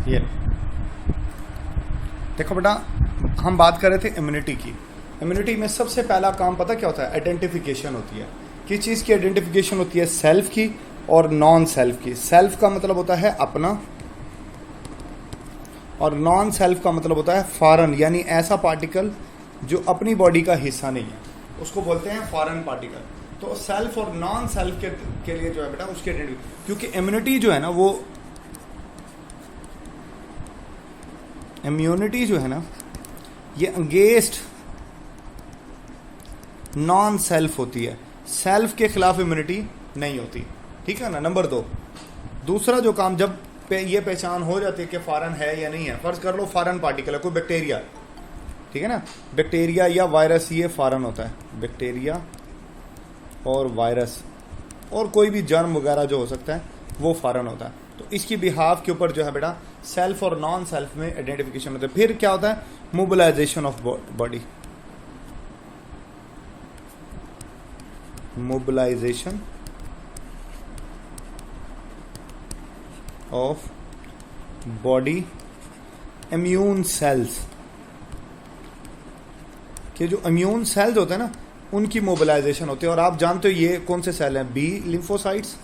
ये देखो बेटा, हम बात कर रहे थे इम्यूनिटी की। इम्यूनिटी में सबसे पहला काम पता क्या होता है? आइडेंटिफिकेशन होती है। किस चीज़ की आइडेंटिफिकेशन होती है? सेल्फ की और नॉन सेल्फ की। सेल्फ का मतलब होता है अपना, और नॉन सेल्फ का मतलब होता है फॉरेन, यानी ऐसा पार्टिकल जो अपनी बॉडी का हिस्सा नहीं है, उसको बोलते हैं फॉरेन पार्टिकल। तो सेल्फ और नॉन सेल्फ के लिए जो है बेटा उसके आइडेंटिफिकेशन, क्योंकि इम्यूनिटी जो है ना, वो इम्यूनिटी जो है ना, ये अगेंस्ट नॉन सेल्फ होती है, सेल्फ के खिलाफ इम्यूनिटी नहीं होती। ठीक है ना। नंबर 2, दूसरा जो काम, जब ये पहचान हो जाती है कि फॉरेन है या नहीं है, फर्ज कर लो फॉरेन पार्टिकल है कोई बैक्टीरिया, ठीक है ना, बैक्टीरिया या वायरस, ये फॉरेन होता है। बैक्टीरिया और वायरस और कोई भी जर्म वगैरह जो हो सकता है वो फॉरेन होता है। तो इसकी बिहाफ के ऊपर जो है बेटा सेल्फ और नॉन सेल्फ में आइडेंटिफिकेशन होता है। फिर क्या होता है? Mobilisation of body, mobilisation of body immune cells, कि जो इम्यून सेल्स होते हैं ना, उनकी मोबिलाइजेशन होती है। और आप जानते हो ये कौन से सेल हैं? बी लिम्फोसाइट्स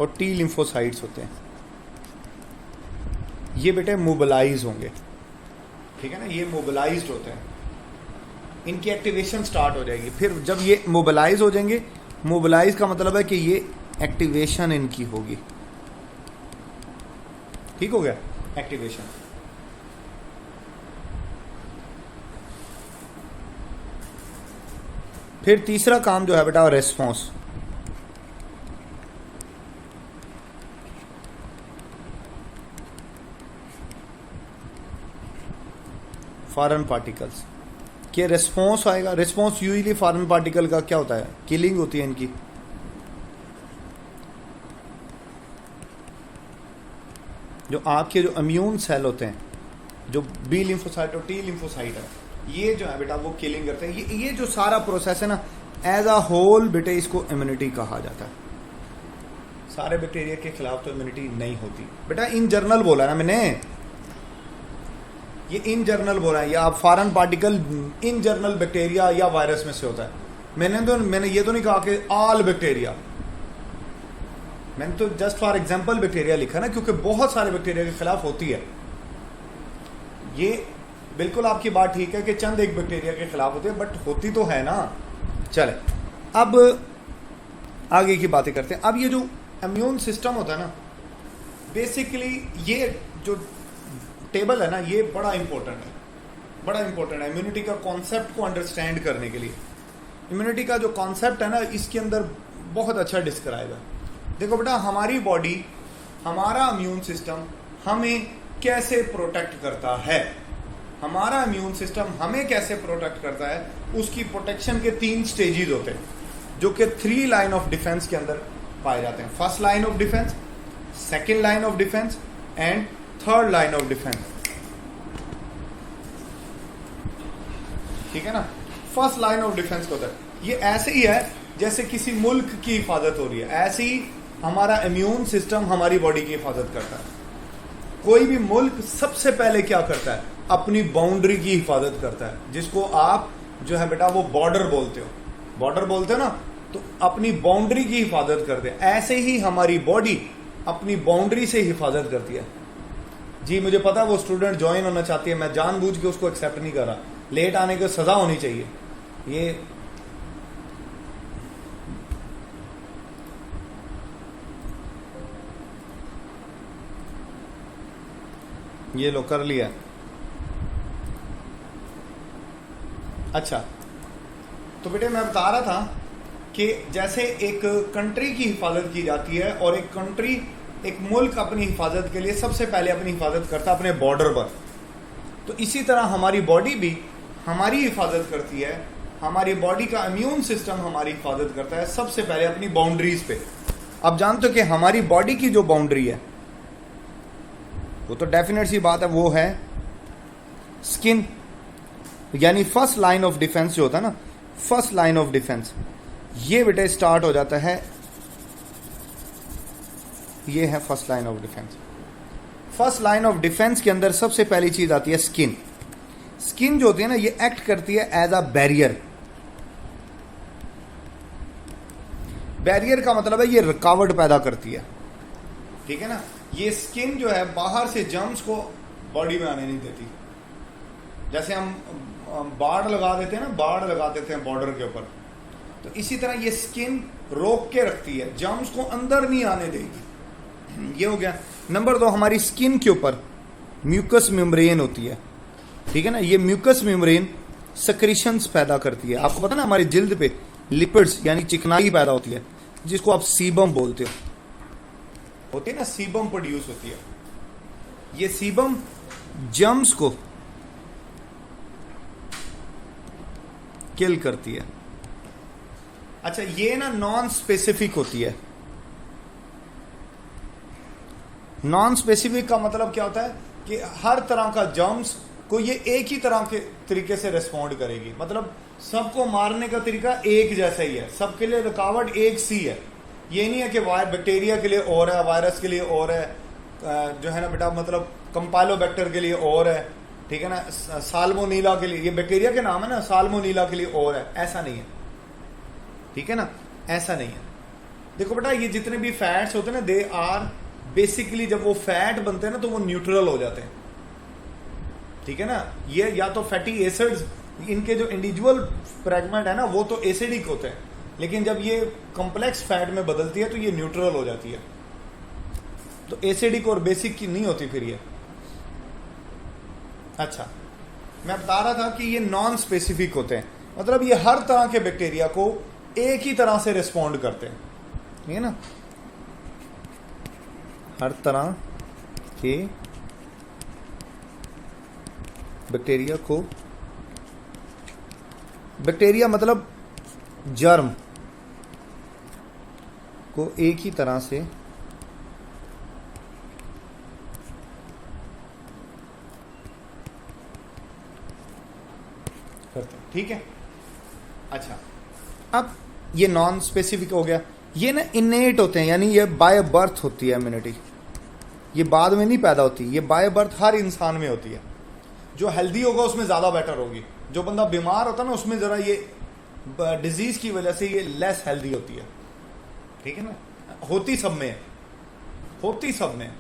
और टी लिम्फोसाइट्स होते हैं। ये बेटे मोबिलाइज होंगे, ठीक है ना, ये मोबिलाइज्ड होते हैं, इनकी एक्टिवेशन स्टार्ट हो जाएगी। फिर जब ये मोबिलाइज हो जाएंगे, मोबिलाइज का मतलब है कि ये एक्टिवेशन इनकी होगी। ठीक हो गया, एक्टिवेशन। फिर तीसरा काम जो है बेटा रेस्पॉन्स। फॉरेन पार्टिकल्स के रेस्पॉन्स आएगा। रेस्पॉन्स यूजली फॉरेन पार्टिकल का क्या होता है? किलिंग होती है इनकी। जो आपके जो इम्यून सेल होते हैं, जो बी लिम्फोसाइट और टी लिम्फोसाइट है, ये जो है बेटा वो किलिंग करते हैं। ये जो सारा प्रोसेस है ना, एज अ होल बेटे इसको इम्यूनिटी कहा जाता है। सारे बैक्टीरिया के खिलाफ तो इम्यूनिटी नहीं होती बेटा। इन जनरल बोला ना मैंने, ये इन जनरल बोला है, या आप foreign particle in general bacteria या वायरस में से होता है। मैंने ये तो नहीं कहा कि ऑल बैक्टीरिया, मैंने तो जस्ट फॉर एग्जांपल बैक्टीरिया लिखा ना, क्योंकि बहुत सारे बैक्टीरिया के खिलाफ होती है। ये बिल्कुल आपकी बात ठीक है कि चंद एक बैक्टीरिया के खिलाफ होती है, बट होती तो है ना। चले अब आगे की बातें करते हैं। अब ये जो इम्यून सिस्टम होता है ना, बेसिकली ये जो टेबल है ना, ये बड़ा इंपॉर्टेंट है, बड़ा इंपॉर्टेंट है इम्यूनिटी का कॉन्सेप्ट को अंडरस्टैंड करने के लिए। इम्यूनिटी का जो कॉन्सेप्ट है ना, इसके अंदर बहुत अच्छा डिस्क्राइब है। देखो बेटा, हमारी बॉडी, हमारा इम्यून सिस्टम हमें कैसे प्रोटेक्ट करता है, हमारा इम्यून सिस्टम हमें कैसे प्रोटेक्ट करता है, उसकी प्रोटेक्शन के 3 स्टेजेस होते हैं, जो कि 3 लाइन ऑफ डिफेंस के अंदर पाए जाते हैं। First line of defence, second line of defence and third line of defence. ठीक है ना। फर्स्ट लाइन ऑफ डिफेंस होता है, ये ऐसे ही है जैसे किसी मुल्क की हिफाजत हो रही है, ऐसे ही हमारा इम्यून सिस्टम हमारी बॉडी की हिफाजत करता है। कोई भी मुल्क सबसे पहले क्या करता है? अपनी बाउंड्री की हिफाजत करता है, जिसको आप जो है बेटा वो बॉर्डर बोलते हो। बॉर्डर बोलते हो ना, तो अपनी बाउंड्री की हिफाजत करते हैं। ऐसे ही हमारी बॉडी अपनी बाउंड्री से हिफाजत करती है। जी मुझे पता है वो स्टूडेंट ज्वाइन होना चाहती है, मैं जानबूझ के उसको एक्सेप्ट नहीं कर रहा, लेट आने की सजा होनी चाहिए। ये लो कर लिया। अच्छा, तो बेटे मैं बता रहा था कि जैसे एक कंट्री की हिफाजत की जाती है, और एक कंट्री, एक मुल्क अपनी हिफाजत के लिए सबसे पहले अपनी हिफाजत करता है अपने बॉर्डर पर, तो इसी तरह हमारी बॉडी भी हमारी हिफाजत करती है। हमारी बॉडी का इम्यून सिस्टम हमारी हिफाजत करता है सबसे पहले अपनी बाउंड्रीज पे। अब जानते हो कि हमारी बॉडी की जो बाउंड्री है, वो तो डेफिनेट सी बात है, वो है स्किन। यानी फर्स्ट लाइन ऑफ डिफेंस जो होता है ना, फर्स्ट लाइन ऑफ डिफेंस, ये बेटे स्टार्ट हो जाता है ये है first line of defence. First line of defence के अंदर सबसे पहली चीज आती है स्किन। स्किन जो होती है ना, ये एक्ट करती है एज अ बैरियर। बैरियर का मतलब है ये रुकावट पैदा करती है, ठीक है ना। ये स्किन जो है बाहर से जर्म्स को बॉडी में आने नहीं देती। जैसे हम बाड़ लगा देते हैं ना, बाड़ लगा देते हैं बॉर्डर के ऊपर, तो इसी तरह ये स्किन रोक के रखती है, जर्म्स को अंदर नहीं आने देगी। ये हो गया। नंबर 2, हमारी स्किन के ऊपर म्यूकस मेम्ब्रेन होती है, ठीक है ना। ये म्यूकस मेम्ब्रेन सक्रीशंस पैदा करती है। आपको पता ना, हमारी जिल्द पे लिपिड्स यानी चिकनाई पैदा होती है, जिसको आप सीबम बोलते हो, होती है ना, सीबम प्रोड्यूस होती है। ये सीबम जर्म्स को किल करती है। अच्छा, ये ना नॉन स्पेसिफिक होती है। नॉन स्पेसिफिक का मतलब क्या होता है कि हर तरह का जर्म्स को ये एक ही तरह के तरीके से रिस्पॉन्ड करेगी। मतलब सबको मारने का तरीका एक जैसा ही है, सबके लिए रुकावट एक सी है। ये नहीं है कि बैक्टीरिया के लिए और है, वायरस के लिए और है, जो है ना बेटा, मतलब कंपाइलोबैक्टर के लिए और है, ठीक है ना, साल्मोनीला के लिए, ये बैक्टीरिया के नाम है ना, साल्मोनीला के लिए और है, ऐसा नहीं है, ठीक है ना, ऐसा नहीं है। देखो बेटा, ये जितने भी फैट्स होते हैं ना, दे आर बेसिकली, जब वो फैट बनते हैं ना तो वो न्यूट्रल हो जाते हैं, ठीक है ना। ये या तो फैटी एसिड्स, इनके जो इंडिविजुअल फ्रेगमेंट है ना वो तो एसिडिक होते हैं, लेकिन जब ये कॉम्प्लेक्स फैट में बदलती है तो ये न्यूट्रल हो जाती है। तो एसिडिक और बेसिक की नहीं होती फिर ये। अच्छा, मैं बता रहा था कि ये नॉन स्पेसिफिक होते हैं, मतलब ये हर तरह के बैक्टीरिया को एक ही तरह से रिस्पॉन्ड करते हैं, ठीक है ना। हर तरह के बैक्टीरिया को, बैक्टीरिया मतलब जर्म को एक ही तरह से करते हैं, ठीक है। अच्छा, अब ये नॉन स्पेसिफिक हो गया। ये ना इनेट होते हैं, यानी ये बाय बर्थ होती है इम्यूनिटी, ये बाद में नहीं पैदा होती, ये बाय बर्थ हर इंसान में होती है। जो हेल्दी होगा उसमें ज़्यादा बेटर होगी, जो बंदा बीमार होता है ना उसमें ज़रा ये डिजीज़ की वजह से ये लेस हेल्दी होती है, ठीक है ना। होती सब में, होती सब में,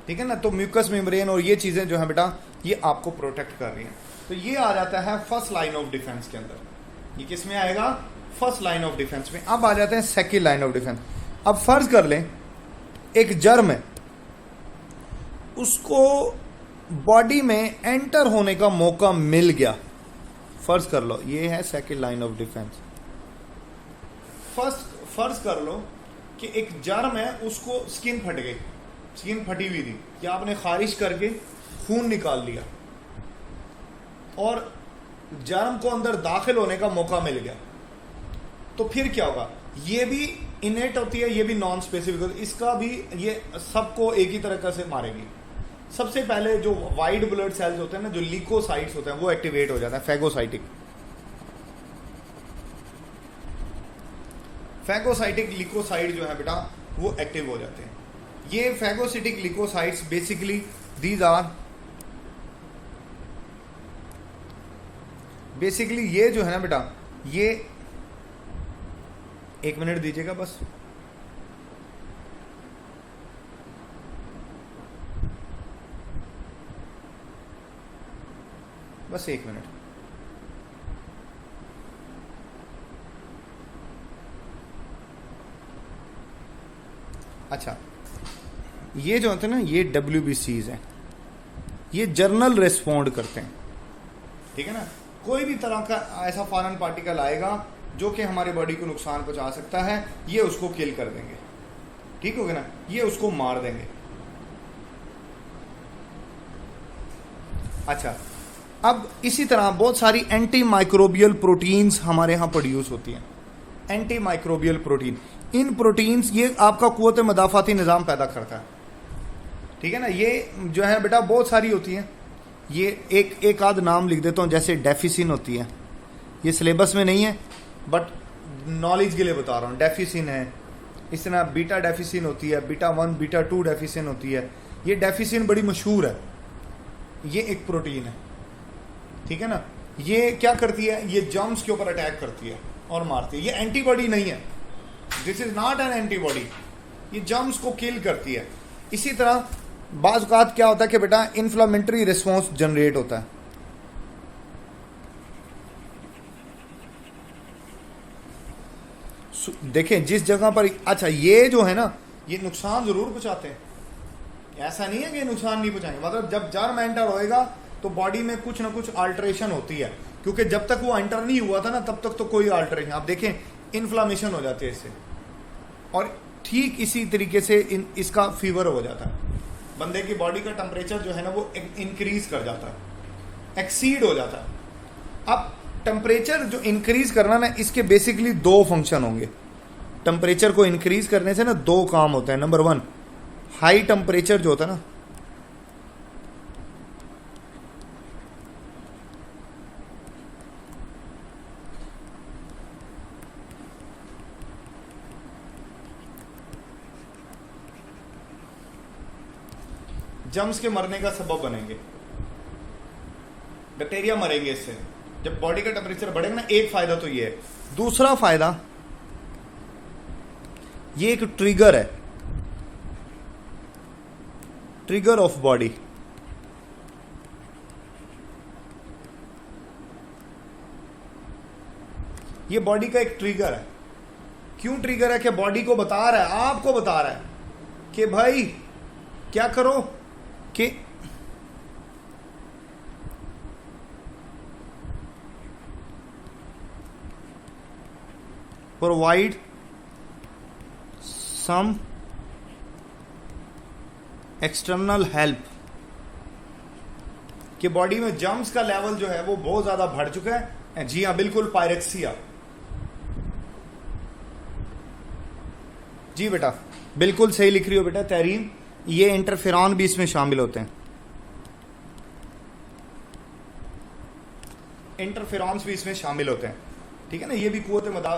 ठीक है ना। तो म्यूकस मेम्ब्रेन और ये चीज़ें जो है बेटा, ये आपको प्रोटेक्ट कर रही हैं। तो ये आ जाता है फर्स्ट लाइन ऑफ डिफेंस के अंदर। ये किस में आएगा? फर्स्ट लाइन ऑफ डिफेंस में। अब आ जाते हैं सेकेंड लाइन ऑफ डिफेंस। अब फर्ज कर लें एक जर्म है, उसको बॉडी में एंटर होने का मौका मिल गया, फर्ज कर लो ये है सेकेंड लाइन ऑफ डिफेंस। फर्ज कर लो कि एक जर्म है, उसको स्किन फट गई, स्किन फटी हुई थी, या आपने खारिश करके खून निकाल लिया और जर्म को अंदर दाखिल होने का मौका मिल गया, तो फिर क्या होगा? ये भी इनेट होती है, ये भी नॉन स्पेसिफिक होती है। इसका भी ये सबको एक ही तरीके से मारेगी। सबसे पहले जो वाइट ब्लड सेल्स होते हैं ना, जो ल्यूकोसाइट्स होते हैं, वो एक्टिवेट हो जाता है। फैगोसाइटिक ल्यूकोसाइट जो है बेटा, वो एक्टिव हो जाते हैं। ये phagocytic leucocytes basically these are, basically ये जो है ना बेटा, ये एक मिनट दीजिएगा बस। बस एक मिनट। अच्छा, ये जो होते हैं ना, ये WBCs हैं, ये जर्नल रेस्पॉन्ड करते हैं, ठीक है ना। कोई भी तरह का ऐसा फॉरेन पार्टिकल आएगा जो कि हमारे बॉडी को नुकसान पहुंचा सकता है, ये उसको किल कर देंगे, ठीक हो गया ना, ये उसको मार देंगे। अच्छा, अब इसी तरह बहुत सारी एंटी माइक्रोबियल प्रोटीन्स हमारे यहाँ प्रोड्यूस होती हैं। एंटी माइक्रोबियल प्रोटीन, इन प्रोटीन्स ये आपका कुव्वत मदाफाती निज़ाम पैदा करता है, ठीक है ना। ये जो है बेटा बहुत सारी होती हैं, ये एक आध नाम लिख देता हूँ, जैसे डेफिसिन होती है, ये सिलेबस में नहीं है बट नॉलेज के लिए बता रहा हूँ। डेफिसिन है, इस तरह बीटा डेफिसिन होती है, बीटा 1 बीटा 2 डेफिसिन होती है। ये डेफिसिन बड़ी मशहूर है, ये एक प्रोटीन है, ठीक है ना। ये क्या करती है, ये जर्म्स के ऊपर अटैक करती है और मारती है। ये एंटीबॉडी नहीं है, this is not an antibody, ये जर्म्स को किल करती है। इसी तरह बाज़ औक़ात क्या होता है कि बेटा इन्फ्लामेटरी रिस्पॉन्स जनरेट होता है। देखें जिस जगह पर, अच्छा ये जो है ना, ये नुकसान जरूर पहुंचाते हैं, ऐसा नहीं है कि नुकसान नहीं पहुंचाएंगे। मतलब जब जर्म एंटर होएगा तो बॉडी में कुछ ना कुछ अल्टरेशन होती है, क्योंकि जब तक वो एंटर नहीं हुआ था ना तब तक तो कोई अल्टरेशन, आप देखें इन्फ्लामेशन हो जाती है इससे, और ठीक इसी तरीके से इसका फीवर हो जाता है। बंदे की बॉडी का टेम्परेचर जो है ना वो इंक्रीज कर जाता है, एक्सीड हो जाता है। अब टेम्परेचर जो इंक्रीज करना ना, इसके बेसिकली दो फंक्शन होंगे। टेम्परेचर को इंक्रीज करने से ना दो काम होते हैं। नंबर 1, हाई टेम्परेचर जो होता है ना, जर्म्स के मरने का सबब बनेंगे, बैक्टीरिया मरेंगे इससे। जब बॉडी का टेम्परेचर बढ़ेगा ना, एक फायदा तो ये है। दूसरा फायदा, ये एक ट्रिगर है, ट्रिगर ऑफ बॉडी। ये बॉडी का एक ट्रिगर है। क्यों ट्रिगर है? कि बॉडी को बता रहा है, आपको बता रहा है कि भाई क्या करो कि प्रोवाइड सम एक्सटर्नल हेल्प, कि बॉडी में जर्म्स का लेवल जो है वो बहुत ज्यादा बढ़ चुका है। जी हाँ, बिल्कुल, पायरेक्सिया। जी बेटा, बिल्कुल सही लिख रही हो बेटा तहरीम, ये इंटरफेरॉन भी इसमें शामिल होते हैं, इंटरफेरॉन्स भी इसमें शामिल होते हैं, ठीक है ना। ये भी कुव्वत मदाद